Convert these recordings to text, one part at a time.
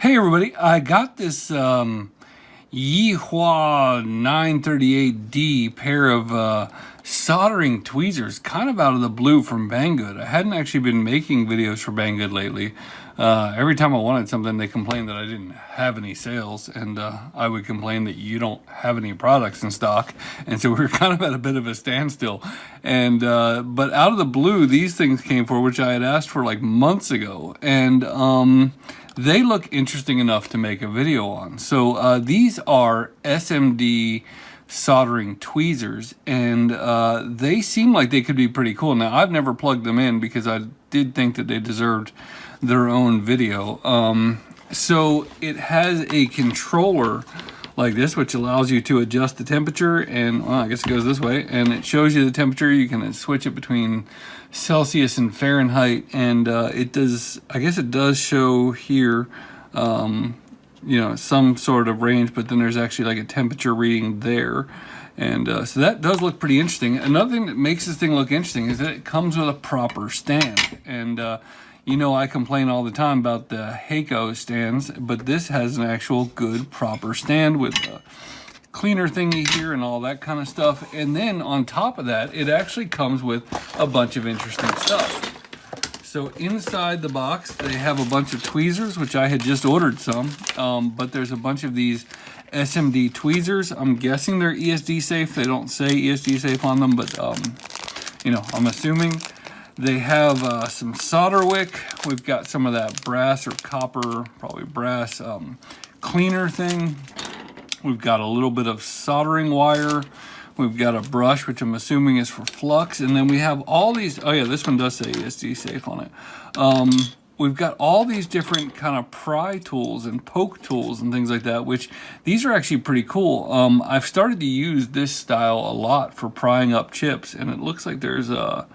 Hey everybody, I got this Yihua 938D pair of soldering tweezers kind of out of the blue from Banggood. I hadn't actually been making videos for Banggood lately. Every time I wanted something, they complained that I didn't have any sales, and I would complain that you don't have any products in stock, and so we were kind of at a bit of a standstill. And but out of the blue, these things came for, which I had asked for like months ago, and they look interesting enough to make a video on. So these are SMD soldering tweezers, and they seem like they could be pretty cool. Now, I've never plugged them in because I did think that they deserved their own video. So it has a controller like this, which allows you to adjust the temperature, and well, I guess it goes this way, and it shows you the temperature. You can switch it between Celsius and Fahrenheit, and it does, I guess it does show here, you know, some sort of range, but then there's actually like a temperature reading there. And so that does look pretty interesting. Another thing that makes this thing look interesting is that it comes with a proper stand. And you know, I complain all the time about the Heiko stands, but this has an actual good proper stand with a cleaner thingy here and all that kind of stuff. And then on top of that, it actually comes with a bunch of interesting stuff. So inside the box, they have a bunch of tweezers, which I had just ordered some, but there's a bunch of these SMD tweezers. I'm guessing they're ESD safe. They don't say ESD safe on them, but you know, I'm assuming. They have some solder wick. We've got some of that brass or copper, probably brass cleaner thing. We've got a little bit of soldering wire. We've got a brush, which I'm assuming is for flux. And then we have all these, oh yeah, this one does say ESD safe on it. We've got all these different kind of pry tools and poke tools and things like that, which these are actually pretty cool. I've started to use this style a lot for prying up chips, and it looks like there's a,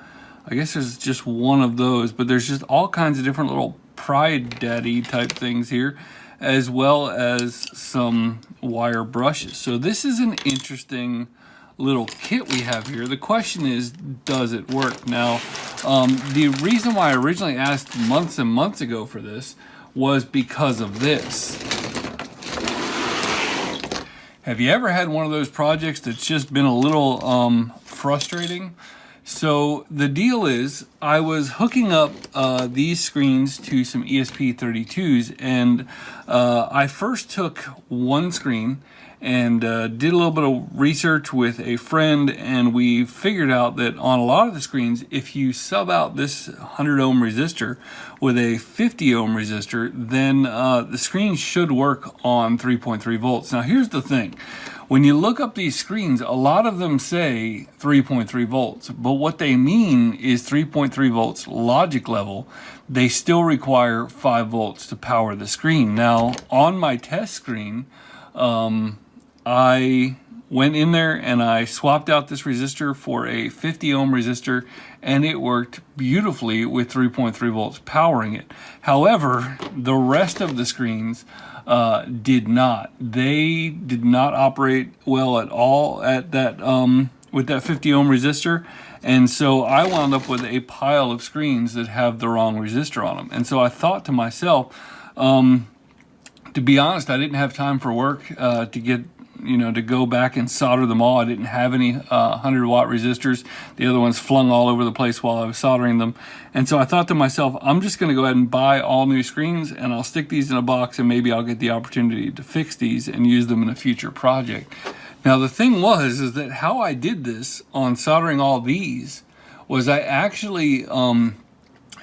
I guess there's just one of those, but there's just all kinds of different little pry daddy type things here, as well as some wire brushes. So this is an interesting little kit we have here. The question is, does it work? Now, the reason why I originally asked months and months ago for this was because of this. Have you ever had one of those projects that's just been a little frustrating? So the deal is, I was hooking up these screens to some ESP32s, and I first took one screen and did a little bit of research with a friend, and we figured out that on a lot of the screens, if you sub out this 100 ohm resistor with a 50 ohm resistor, then the screen should work on 3.3 volts. Now here's the thing. When you look up these screens, a lot of them say 3.3 volts, but what they mean is 3.3 volts logic level. They still require 5 volts to power the screen. Now, on my test screen, I went in there and I swapped out this resistor for a 50 ohm resistor, and it worked beautifully with 3.3 volts powering it. However, the rest of the screens did not. They did not operate well at all at that with that 50 ohm resistor, and so I wound up with a pile of screens that have the wrong resistor on them. And so I thought to myself, to be honest, I didn't have time for work to get, you know, to go back and solder them all. I didn't have any 100 watt resistors. The other ones flung all over the place while I was soldering them. And so I thought to myself, I'm just going to go ahead and buy all new screens, and I'll stick these in a box, and maybe I'll get the opportunity to fix these and use them in a future project. Now the thing is that how I did this on soldering all these was I actually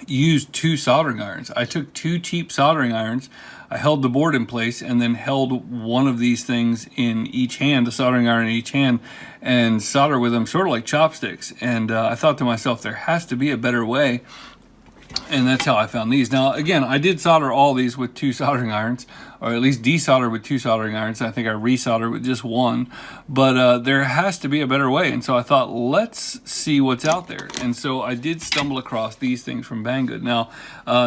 used 2 soldering irons. I took 2 cheap soldering irons. I held the board in place and then held one of these things in each hand, a soldering iron in each hand, and solder with them sort of like chopsticks. And I thought to myself, there has to be a better way. And that's how I found these. Now, again, I did solder all these with 2 soldering irons, or at least desolder with 2 soldering irons. I think I resoldered with just one, but there has to be a better way. And so I thought, let's see what's out there. And so I did stumble across these things from Banggood. Now,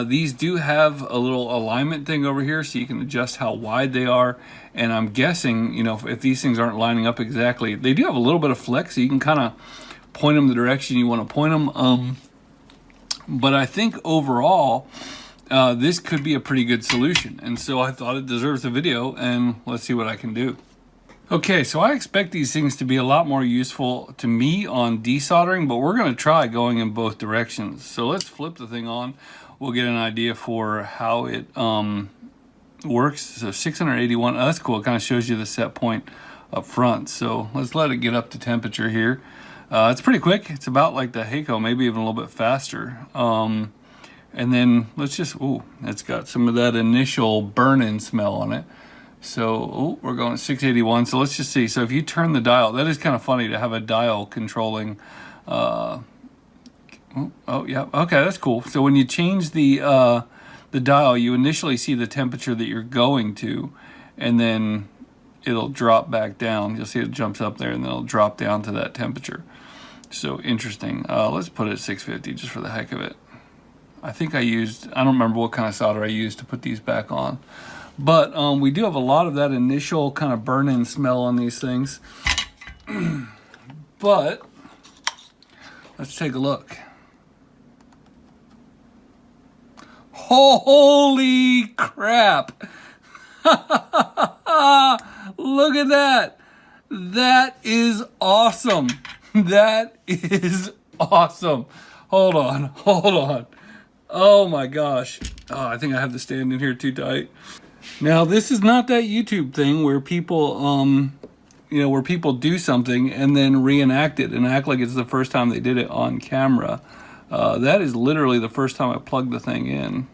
these do have a little alignment thing over here, so you can adjust how wide they are. And I'm guessing, you know, if these things aren't lining up exactly, they do have a little bit of flex, so you can kind of point them the direction you want to point them. But I think overall, this could be a pretty good solution. And so I thought it deserves a video, and let's see what I can do. Okay, so I expect these things to be a lot more useful to me on desoldering, but we're going to try going in both directions. So let's flip the thing on. We'll get an idea for how it works. So 681, oh, that's cool. It kind of shows you the set point up front. So let's let it get up to temperature here. It's pretty quick. It's about like the Heiko, maybe even a little bit faster. And then let's just, ooh, it's got some of that initial burn-in smell on it. So, we're going at 681. So let's just see. So if you turn the dial, that is kind of funny to have a dial controlling. Oh yeah. Okay, that's cool. So when you change the dial, you initially see the temperature that you're going to, and then it'll drop back down. You'll see it jumps up there, and then it'll drop down to that temperature. So interesting. Let's put it at 650 just for the heck of it. I think I don't remember what kind of solder I used to put these back on. But we do have a lot of that initial kind of burn-in smell on these things. But let's take a look. Holy crap! Look at that! That is awesome. That is awesome. Hold on. Oh my gosh. Oh, I think I have the stand in here too tight. Now, this is not that YouTube thing where people, where people do something and then reenact it and act like it's the first time they did it on camera. That is literally the first time I plugged the thing in.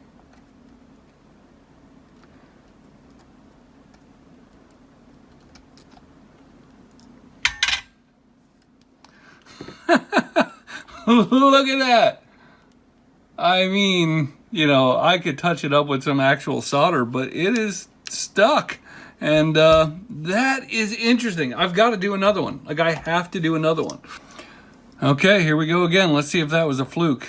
Look at that. I mean, I could touch it up with some actual solder, but it is stuck. And that is interesting. I've got to do another one. Like, I have to do another one. Okay, here we go again. Let's see if that was a fluke.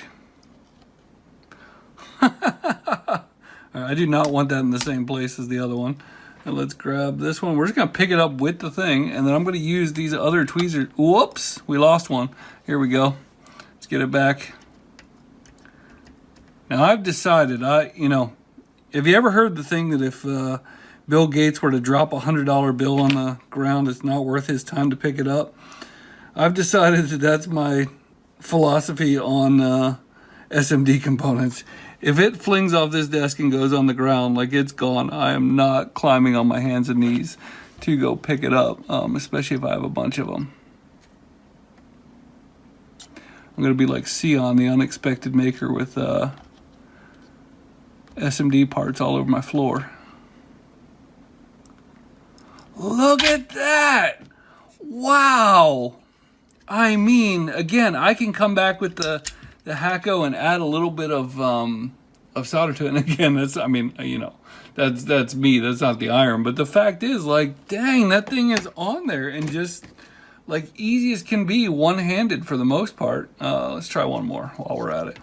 I do not want that in the same place as the other one. And let's grab this one. We're just going to pick it up with the thing, and then I'm going to use these other tweezers. Whoops, we lost one. Here we go. Let's get it back. Now, I've decided, have you ever heard the thing that if Bill Gates were to drop a $100 bill on the ground, it's not worth his time to pick it up? I've decided that that's my philosophy on SMD components. If it flings off this desk and goes on the ground like it's gone, I am not climbing on my hands and knees to go pick it up, especially if I have a bunch of them. I'm going to be like Sion, the unexpected maker, with SMD parts all over my floor. Look at that! Wow! I mean, again, I can come back with the Hacko and add a little bit of solder to it. And again, that's me. That's not the iron. But the fact is, like, dang, that thing is on there and just like easy as can be, one-handed for the most part. Let's try one more while we're at it.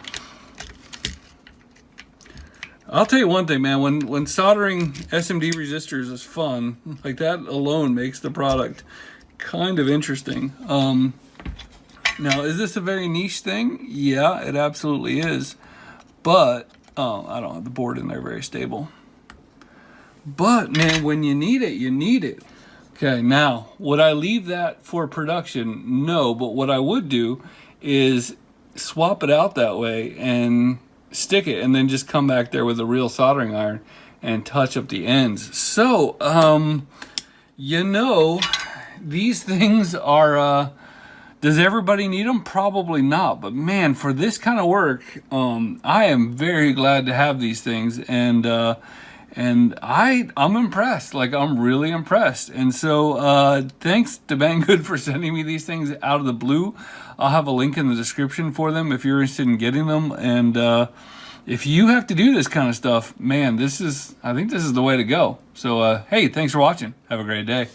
I'll tell you one thing, man, when soldering SMD resistors is fun, like that alone makes the product kind of interesting. Now, is this a very niche thing? Yeah, it absolutely is. But, I don't have the board in there very stable. But, man, when you need it, you need it. Okay, now, would I leave that for production? No, but what I would do is swap it out that way and stick it, and then just come back there with a real soldering iron and touch up the ends. So, these things are, does everybody need them? Probably not, but man, for this kind of work, I am very glad to have these things, and I'm impressed. Like, I'm really impressed. And so, thanks to Banggood for sending me these things out of the blue. I'll have a link in the description for them if you're interested in getting them. And if you have to do this kind of stuff, man, I think this is the way to go. So, hey, thanks for watching. Have a great day.